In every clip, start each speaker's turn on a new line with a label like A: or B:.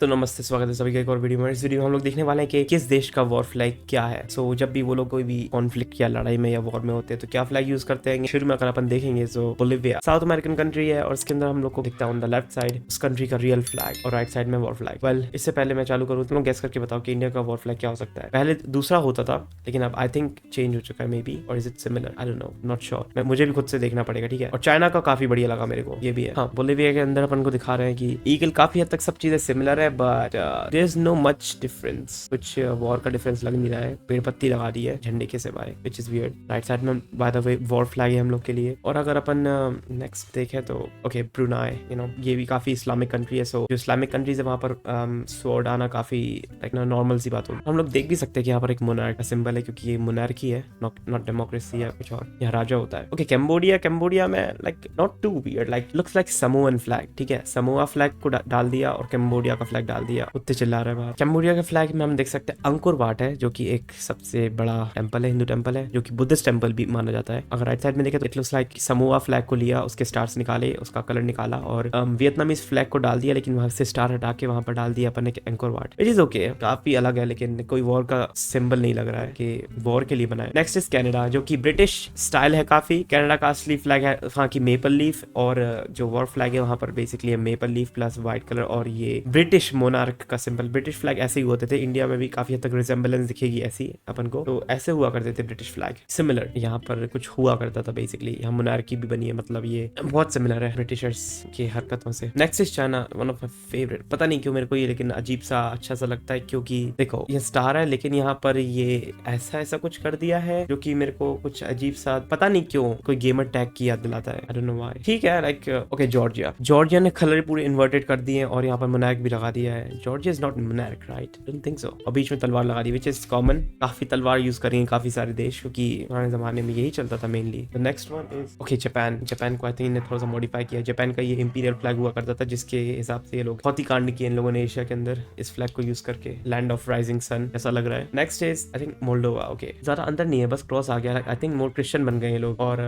A: तो नमस्ते, स्वागत है सभी का एक और वीडियो में। इस वीडियो में हम लोग देखने वाले हैं कि किस देश का वॉर फ्लैग क्या है। सो जब भी वो लोग कोई भी कॉन्फ्लिक्ट या लड़ाई में या वॉर में होते हैं तो क्या फ्लैग यूज करते हैं। शुरू में अगर अपन देखेंगे तो बोलिविया साउथ अमेरिकन कंट्री है और इसके अंदर हम लोग को दिखता है ऑन द लेफ्ट साइड उस कंट्री का रियल फ्लैग और राइट साइड में वॉर फ्लैग। वेल, इससे पहले मैं चालू करूँ तुम लोग गैस करके बताओ कि इंडिया का वॉर फ्लैग क्या हो सकता है। पहले दूसरा होता था लेकिन अब आई थिंक चेंज हो चुका है मे बी, और is it similar, I don't no, not sure. मुझे भी खुद से देखना पड़ेगा, ठीक है। और चाइना का काफी बढ़िया लगा मेरे को, ये भी है। हाँ, बोलिविया के अंदर अपन को दिखा रहे हैं कि ईगल काफी हद तक सब चीजें सिमिलर है but there is no much difference. कुछ वॉर का डिफरेंस लग नहीं रहा है। पेड़ पत्ती लगा दी है झंडे के सिवाय, which is weird. Right side में by the way war flag है हम लोग के लिए। और अगर अपन नेक्स्ट देखें तो ओके, ब्रुनाई, यू नो, ये भी काफी इस्लामिक कंट्री है। सो जो इस्लामिक कंट्रीज है वहां पर स्वॉर्ड आना काफी लाइक ना नॉर्मल सी बात हो। हम लोग देख भी सकते हैं कि यहाँ पर एक मोनार्क का सिंबल है क्योंकि ये मोनार्की है, नॉट डेमोक्रेसी या कुछ और। यहाँ राजा होता है। ओके, कैम्बोडिया में like not too weird, like looks like Samoan flag, ठीक है। समोआ फ्लैग को डाल दिया और कैम्बोडिया का फ्लैग डाल दिया। उत्ते चिल्ला रहे हैं बाहर। कैम्बोडिया के फ्लैग में हम देख सकते हैं अंकुर वाट है जो कि एक सबसे बड़ा टेंपल है, हिंदू टेंपल है जो कि बुद्धिस्ट टेंपल भी माना जाता है। अगर राइट साइड में देखें तो it looks like Samoa flag को लिया, उसके स्टार्स निकाले, उसका कलर निकाला और वियतनामीज फ्लैग को डाल दिया, लेकिन वहां से स्टार हटा के वहां पर डाल दिया अपन ने अंकुर वाट। इट इज ओके, काफी अलग है लेकिन कोई वॉर का सिंबल नहीं लग रहा है कि वॉर के लिए बना है। नेक्स्ट इज कनाडा जो कि ब्रिटिश स्टाइल है काफी। कनाडा का असली फ्लैग है वहाँ की मेपल लीफ, और जो वॉर फ्लैग है वहां पर basically maple leaf plus white colour और ये ब्रिटिश मोनार्क का सिंबल। ब्रिटिश फ्लैग ऐसे ही होते थे, इंडिया में भी काफी हद तक रिजेंबलेंस दिखेगी ऐसी अपन को। तो ऐसे हुआ करते थे ब्रिटिश फ्लैग, सिमिलर यहाँ पर कुछ हुआ करता था बेसिकली। यहाँ मोनार्की भी बनी है, मतलब ये बहुत सिमिलर है ब्रिटिशर्स की हरकतों से। Next is China, one of my favourite. पता नहीं क्यों मेरे को ये लेकिन अजीब सा अच्छा सा लगता है क्योंकि देखो ये स्टार है लेकिन यहाँ पर ये ऐसा कुछ कर दिया है जो कि मेरे को कुछ अजीब सा, पता नहीं क्यों, कोई गेमर टैग की याद दिलाता है। आई डोंट नो व्हाई। ठीक है, लाइक ओके, जॉर्जिया ने कलर पूरे इन्वर्टेड कर दिए और यहाँ पर मोनार्क भी लगा दिया है। Georgia is not monarch, right? Don't think so. और बीच में तलवार लगा दी विच इज कॉमन। काफी तलवार यूज करेंगे काफी सारे देश क्योंकि पुराने जमाने में यही चलता था mainly. The next one is okay, Japan को आई थिंक थोड़ा सा मॉडिफाई किया। जापान का ये इंपीरियल फ्लैग हुआ करता था जिसके हिसाब से ये लोग बहुत ही कांड किए इन लोगों ने एशिया के अंदर इस फ्लैग को यूज करके। लैंड ऑफ राइजिंग सन ऐसा लग रहा है। Next is I think Moldova. Okay, ज्यादा अंदर नहीं है, बस क्रॉस आ गया। आई थिंक मोर क्रिश्चियन बन गए ये लोग और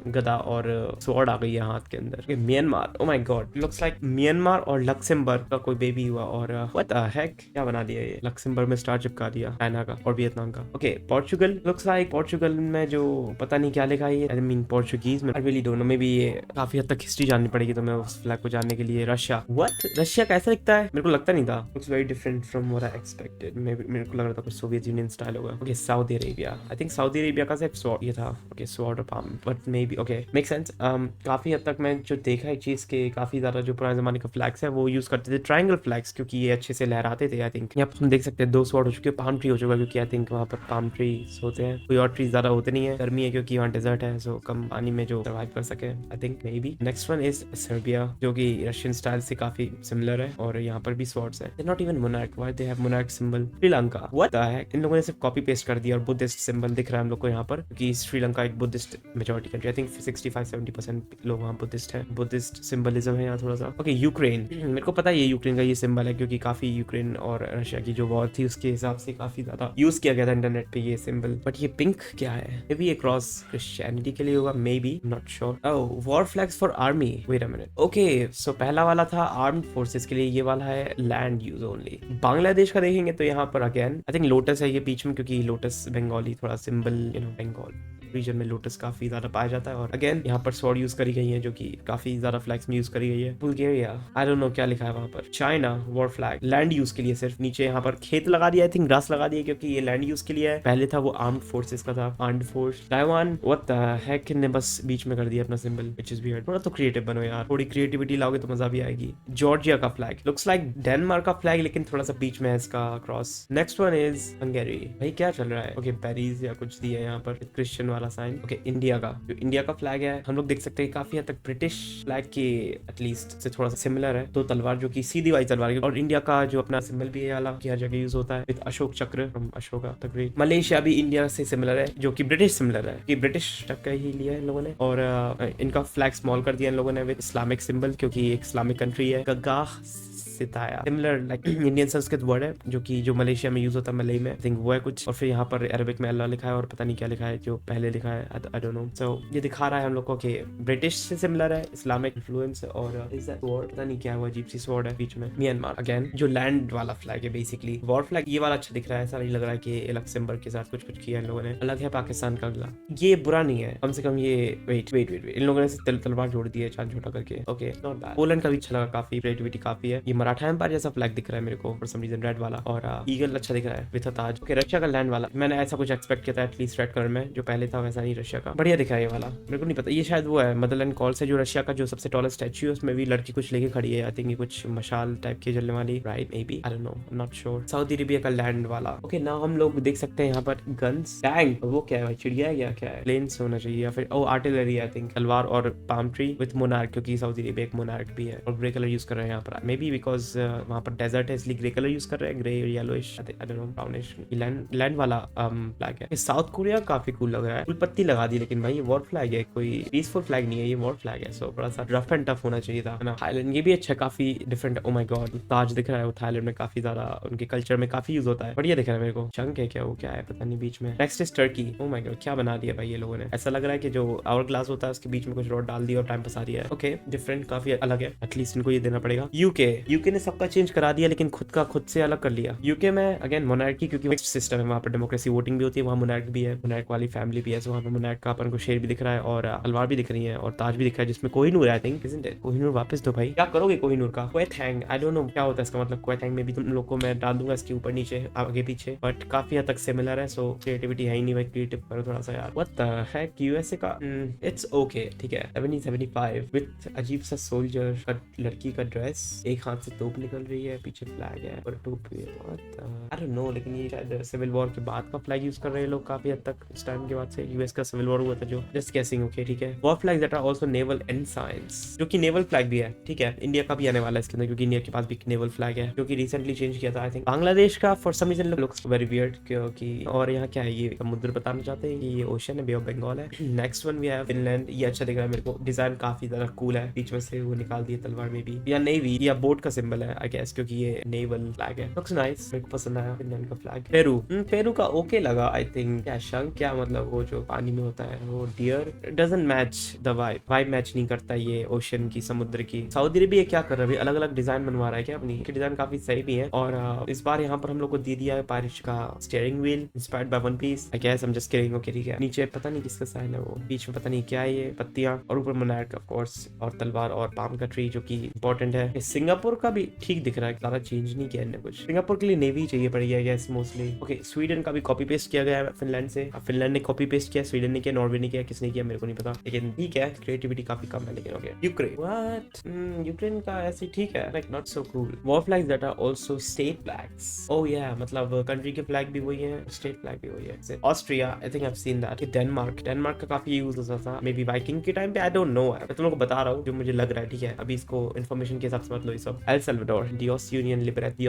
A: गदा और स्वॉर्ड आ गई है हाथ के अंदर। Myanmar, oh my God, looks like Myanmar और लक्समबर्ग का कोई बेबी हुआ। और व्हाट द हेक, क्या बना दिया ये? लक्समबर्ग में स्टार चिपका दिया चाइना का और वियतनाम का। Okay, Portugal, looks like Portugal में जो पता नहीं क्या लिखा है, आई मीन पोर्चुगीज में। I really don't know, may be ये काफी हद तक हिस्ट्री जाननी पड़ेगी तो मैं उस फ्लैग को जानने के लिए। रशिया, व्हाट, रशिया कैसा दिखता है? मेरे को लगता नहीं था। Looks very different from what I expected. मेरे को लग रहा था कुछ सोवियत यूनियन स्टाइल होगा। Okay, Saudi Arabia, I think Saudi Arabia का सिर्फ स्वॉर्ड ये था। ओके, स्वॉर्ड और palm, but may be okay, make sense. काफी हद तक मैं जो देखा है चीज के, काफी ज्यादा जो पुराने जमाने का फ्लैग्स है वो यूज करते थे ट्रायंगल फ्लैग्स क्योंकि ये अच्छे से लहराते थे। आई थिंक यहाँ पर हम देख सकते हैं 2 स्वॉर्ड हो चुके हैं, पाम ट्री हो चुका है क्योंकि आई थिंक वहाँ पर पाम ट्रीज होते हैं। कोई और ट्रीज ज्यादा होते नहीं है, गर्मी है क्योंकि वहाँ डेजर्ट है, सो कम पानी में जो सर्वाइव कर सके। I think may be. Next one is Serbia जो कि रशियन स्टाइल से काफी सिमिलर है और यहाँ पर भी स्वॉर्ड्स है। Not even monarch, why they have monarch symbol? Sri Lanka, what the heck, इन लोगों ने सिर्फ कॉपी पेस्ट कर दिया और बुद्धिस्ट सिंबल दिख रहा है हम लोग को यहाँ पर क्योंकि श्रीलंका एक Buddhist majority country. I think 65-70% लोग वहाँ बुद्धिस्ट है। बुद्धिस्ट सिंबलिज्म है यहाँ थोड़ा सा। ओके, यूक्रेन, मेरे को पता है ये यूक्रेन का ये सिंबल है क्योंकि काफी यूक्रेन और रशिया की जो वॉर थी उसके हिसाब से काफी ज्यादा यूज किया गया था इंटरनेट पे ये सिंबल। बट ये पिंक क्या है? मे बी ये क्रॉस क्रिश्चियनिटी के लिए होगा, maybe, not sure. Oh, war flags for army, wait a minute. Okay, so पहला वाला था आर्म्ड फोर्सेस के लिए, ये वाला है लैंड यूज ओनली। बांग्लादेश का देखेंगे तो यहाँ पर अगेन आई थिंक लोटस है ये बीच में क्योंकि लोटस बंगाली थोड़ा symbol, you know, Bengal region में लोटस काफी ज्यादा पाया जाता है। और अगेन यहाँ पर स्वॉर्ड यूज करी गई है जो कि काफी ज्यादा फ्लैग्स में यूज करी गई है। बुल्गारिया, आई डोंट नो क्या लिखा है वहां पर। China, war flag land use के लिए सिर्फ, नीचे यहाँ पर खेत लगा दिया, आई थिंक ग्रास लगा दिया क्योंकि ये लैंड यूज के लिए है। पहले था वो आर्म्ड फोर्सेस का था, armed force. Taiwan, what the heck, ने बस बीच में कर दिया अपना सिंबल, व्हिच इज वियर्ड। थोड़ा तो क्रिएटिव बनो यार, थोड़ी क्रिएटिविटी लाओगे तो मजा भी आएगी। जॉर्जिया का फ्लैग लुक्स लाइक डेनमार्क का फ्लैग लेकिन थोड़ा सा बीच में है इसका cross. Next one is Hungary. भाई क्या चल रहा है? ओके, पेरिस या कुछ दिया है यहाँ पर, क्रिश्चियन वाला साइन। ओके, इंडिया का, जो इंडिया का फ्लैग है हम लोग देख सकते हैं काफी हद तक ब्रिटिश फ्लैग के एटलीस्ट से थोड़ा सा सिमिलर है। 2 तलवार जो कि सीधी वाली तलवार है और इंडिया का जो अपना सिंबल भी है वाला की हर जगह यूज होता है विद अशोक चक्र from Ashoka the great. Malaysia भी इंडिया से सिमिलर है जो कि ब्रिटिश सिमिलर है कि ब्रिटिश टक्कर ही लिया है इन लोगों ने। और इनका फ्लैग स्मॉल कर दिया इन लोगों ने विद इस्लामिक सिंबल क्योंकि एक इस्लामिक कंट्री है। गगाह सिताया, similar like Indian Sanskrit word है जो कि जो मलेशिया में यूज होता है, मलई में, आई थिंक वो है कुछ। और फिर यहाँ पर अरबिक में अल्लाह लिखा है और पता नहीं क्या लिखा है जो पहले लिखा है, आई डोंट नो। सो ये दिखा रहा है हम लोग को कि ब्रिटिश से सिमिलर है, इस्लामिक इन्फ्लुएंस, और इज दैट स्वॉर्ड, पता नहीं क्या हुआ, अजीब सी स्वॉर्ड है बीच में। म्यांमार अगेन जो लैंड वाला फ्लैग है बेसिकली, वॉर फ्लैग ये वाला अच्छा दिख रहा है, ऐसा नहीं लग रहा है कि लक्समबर्ग के साथ कुछ किया इन लोगों ने। अलग है पाकिस्तान का अगला, ये बुरा नहीं है कम से कम। ये वेट वेट वेट इन लोगों ने तलवार जोड़ दी है चांद छोटा करके, ओके नॉट बैड। पोलैंड का भी अच्छा लगा, काफी क्रिएटिविटी काफी है। ये मराठा एम्पायर जैसा फ्लैग दिख रहा है मेरे को फॉर सम रीजन, रेड वाला, और ईगल अच्छा दिख रहा है विद ताज। ओके रशिया का लैंड वाला, मैंने ऐसा कुछ एक्सपेक्ट किया था एटलीस्ट रेड कलर में, जो पहले था वैसा नहीं रशिया का। बढ़िया दिख रहा है ये वाला, मेरे को नहीं पता ये शायद वो है मदरलैंड कॉल से, जो रशिया का जो सबसे टॉलेस्ट स्टैच्यू है उसमें भी लड़की कुछ लेके खड़ी है। आई थिंक ये कुछ मशाल टाइप की जलने वाली, right may be, I don't no, not sure. Saudi Arabia का लैंड वाला, ओके ना हम लोग देख सकते हैं यहाँ पर गन्स, टैंक, वो क्या है भाई, चिड़िया है क्या है, प्लेन्स होना चाहिए, या फिर ओ आर्टिलरी आई थिंक, तलवार और पाम ट्री विद मोनार्क, क्योंकि सऊदी अरेबिया एक मोनार्क भी है, और ग्रे कलर यूज कर रहे हैं यहाँ पर, मे बी बिकॉज वहाँ पर डेजर्ट है इसलिए ग्रे कलर यूज कर रहे हैं, grey yellowish, I don't no, brownish. Land वाला फ्लैग है। साउथ कोरिया काफी कूल लग रहा है, फुल पत्ती लगा दी, लेकिन भाई ये वॉर फ्लैग है, कोई पीसफुल फ्लैग नहीं है, ये वॉर फ्लैग है, सो थोड़ा सा रफ एंड टफ होना चाहिए था ना। थाईलैंड ये भी अच्छा, काफी डिफरेंट, ओ माय गॉड ताज दिख रहा है, वो थाईलैंड में काफी ज्यादा उनके कल्चर में काफी यूज होता है, बढ़िया दिख रहा है मेरे को। चंक है क्या, वो क्या है पता नहीं बीच में। Next is Turkey, oh my God क्या बना दिया भाई ये लोगों ने, ऐसा लग रहा है कि जो आवर ग्लास होता है उसके बीच में कुछ रोड डाल दिया और टाइम पसा दिया है। ओके डिफरेंट, काफी अलग है, एटलीस्ट इनको ये देना पड़ेगा। यूके ने सबका चेंज करा दिया, लेकिन खुद का खुद से अलग कर लिया। यूके में अगेन मोनार्की, क्योंकि मिक्स्ड सिस्टम है, वहाँ पर डेमोक्रेसी वोटिंग भी होती है, वहाँ मोनार्क भी है, मोनार्क वाली फैमिली भी है, सो वहाँ पर मोनार्क का अपन को शेर भी दिख रहा है, और तलवार भी दिख रही है, और ताज भी दिख रहा है जिसमें कोहिनूर है, I think isn't it. Kohinoor वापस दो भाई, क्या करोगे कोहिनूर का। क्वेथैंग, आई डोंट नो क्या होता है इसका मतलब, क्वेथैंग में भी तुम लोग को मैं डाल दूंगा इसके ऊपर नीचे आगे पीछे, बट काफी हद तक सिमिलर है, सो क्रिएटिविटी है ही नहीं भाई, क्रिएटिव करो थोड़ा सा यार। व्हाट द हेक, यूएसए का इट्स ओके ठीक है। 1775 विद अजीब सा सोल्जर का लड़की का ड्रेस, एक हाथ से तोप निकल रही है, पीछे फ्लैग है और टोपी है, आई डोंट नो, लेकिन ये शायद सिविल वॉर के बाद का फ्लैग यूज कर रहे हैं लोग काफी हद तक, इस टाइम के बाद से यूएस का सिविल वॉर हुआ था जो, जस्ट गेसिंग, ओके ठीक है। War flag that are also naval ensigns, जो कि नेवल फ्लैग भी है, ठीक है। इंडिया का भी आने वाला है इसके अंदर, क्योंकि इंडिया के पास भी नेवल फ्लैग है जो कि रिसेंटली चेंज किया था आई थिंक। बांग्लादेश का for some reason looks very weird, क्योंकि और यहाँ क्या है, ये समुद्र बताना चाहते हैं कि ये ओशन है, बे ऑफ बंगाल है। नेक्स्ट वन भी है फिनलैंड, ये अच्छा दिख रहा है मेरे को, डिजाइन काफी ज्यादा कूल है, बीच में से वो निकाल दिए तलवार में भी, या नेवी या बोट का सिंबल है आई गेस, क्योंकि ये नेवल फ्लैग है, लुक्स नाइस, मेरे को पसंद आया फिनलैंड का फ्लैग। पेरू का ओके लगा आई थिंक, क्या शंख, क्या मतलब वो जो पानी में होता है वो dear, doesn't match the vibe match नहीं करता ये ओशन की, समुद्र की। सऊदी अरेबिया क्या कर रहा है, अलग अलग डिजाइन बनवा रहा है क्या अपनी, डिजाइन काफी सही भी है, और इस बार यहाँ पर हम लोग को दे दिया है पारिश का steering wheel inspired by one piece, I guess, I am just kidding, okay ठीक है। नीचे पता नहीं किसका साइन है वो, बीच में पता नहीं क्या है ये, पत्तियां, और ऊपर मोनार्क ऑफ कोर्स, और तलवार और पाम का ट्री जो कि इंपॉर्टेंट है। सिंगापुर का भी ठीक दिख रहा है, ज्यादा चेंज नहीं किया इन्होंने कुछ, सिंगापुर के लिए नेवी चाहिए पड़ी है गेस मोस्टली। ओके स्वीडन का भी कॉपी पेस्ट किया गया है फिनलैंड से, फिनलैंड ने कॉपी पेस्ट किया, स्वीडन ने किया, नॉर्वे ने किया, किसने किया मेरे को नहीं पता, लेकिन ठीक है क्रिएटिविटी काफी कम है, लेकिन ओके। यूक्रेन, व्हाट, यूक्रेन का ऐसे ठीक है, like not so cool. War flags that are also state flags, oh या मतलब कंट्री के फ्लैग भी वही है, स्टेट फ्लैग भी वही है। Austria, I think I have seen that. Denmark का काफी यूज होता था मे बी वाइकिंग के टाइम पे, आई डोंट नो, मैं तुम लोगों को बता रहा हूँ जो मुझे लग रहा है, ठीक है, अभी इसको इन्फॉर्मेशन के हिसाब से मत लो ये सब। एल सल्वाडोर, डियोस यूनियन लिबर्ट,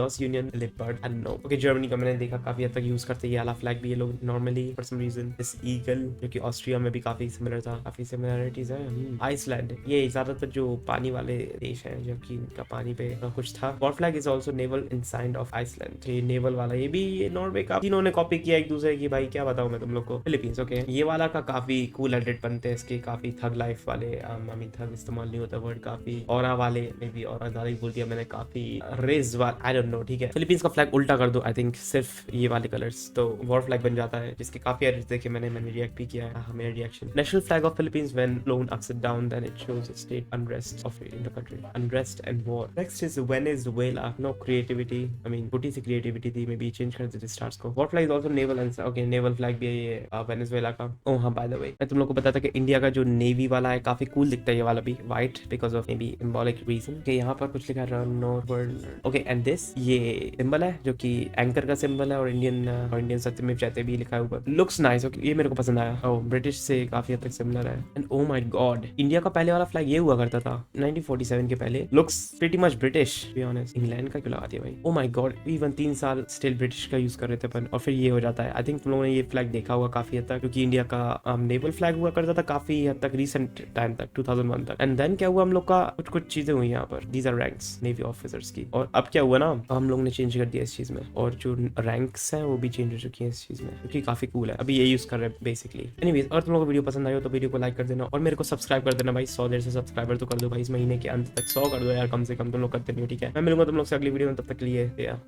A: I don't know. Okay Germany का मैंने देखा काफी हद तक यूज करते हैं ये वाला फ्लैग भी ये लोग normally for some reason. This eagle जो कि ऑस्ट्रिया में भी काफी सिमिलर था, काफी सिमिलरिटीज है। आइसलैंड, ये ज्यादातर जो पानी वाले देश हैं जो कि इनका पानी पे कुछ था। War flag is also naval inside of Iceland, ये नेवल वाला, ये भी नॉर्वे का, तीनों ने कॉपी किया एक दूसरे की, भाई क्या बताऊं मैं तुम लोग को। फिलीपींस, ओके ये वाला का काफी कूल एडिट बनते हैं इसके, काफी थग लाइफ वाले, आई मीन थग इस्तेमाल नहीं होता वर्ड, काफी ऑरा वाले, मे बी ऑरा ज्यादा ही बोल दिया मैंने, काफी रेज वाला, आई डोंट नो ठीक है। फिलीपींस का फ्लैग उल्टा कर दो आई थिंक, सिर्फ ये वाले कलर्स, तो वॉर फ्लैग बन जाता है, जिसके काफी एडिट्स देखे मैंने रिएक्ट भी किया है, मेरा reaction. National flag of Philippines when flown upside down then it shows state unrest of in the country, unrest and war. Next is Venezuela, no creativity, I mean छोटी सी क्रिएटिविटी थी, may be change कर देते stars को। War flag is also naval, okay naval flag भी है ये Venezuela का। ओह हां बाय द वे मैं तुम लोग को बताता कि इंडिया का जो नेवी वाला है काफी कूल दिखता है ये वाला भी, white, because of may be symbolic reason कि यहाँ पर कुछ लिखा है नॉर्वर्ड, ओके एंड दिस ये सिंबल है जो कि एंकर का सिंबल है, और इंडियन सत्यमेव जयते भी लिखा है ऊपर, लुक्स नाइस, ओके ये मेरे को पसंद आया। ओह ब्रिटिश से काफी हद तक सिमिलर है, and oh my God India का पहले वाला फ्लैग ये हुआ करता था 1947 के पहले, looks pretty much British be honest. England का क्यों लगा दिया भाई, ओह माय गॉड इवन 3 साल स्टिल ब्रिटिश का यूज कर रहे थे अपन, और फिर ये हो जाता है। आई थिंक तुम लोगों ने ये फ्लैग देखा होगा काफी हद तक, क्योंकि इंडिया का नेवल फ्लैग हुआ करता था काफी हद तक रिसेंट टाइम तक, 2001 तक, एंड देन क्या हुआ हम लोग का कुछ चीजें हुई यहाँ पर, these are ranks navy officers की, और अब क्या हुआ ना हम लोग ने चेंज कर दिया इस चीज में, और जो रैंक्स हैं वो भी चेंज हो चुकी है इस चीज में, क्योंकि काफी कूल है। अभी ये यूज कर रहे हैं बेसिकली। एनीवेज, अगर तुम लोगों को वीडियो पसंद आई हो तो वीडियो को लाइक कर देना और मेरे को सब्सक्राइब कर देना भाई। 100 देर से सब्सक्राइबर तो कर दो भाई, इस महीने के अंत तक 100 कर दो यार, कम से कम तुम लोग करते नहीं हो, ठीक है। मैं मिलूंगा तुम लोग से अगली वीडियो में, तब तक के लिए यार।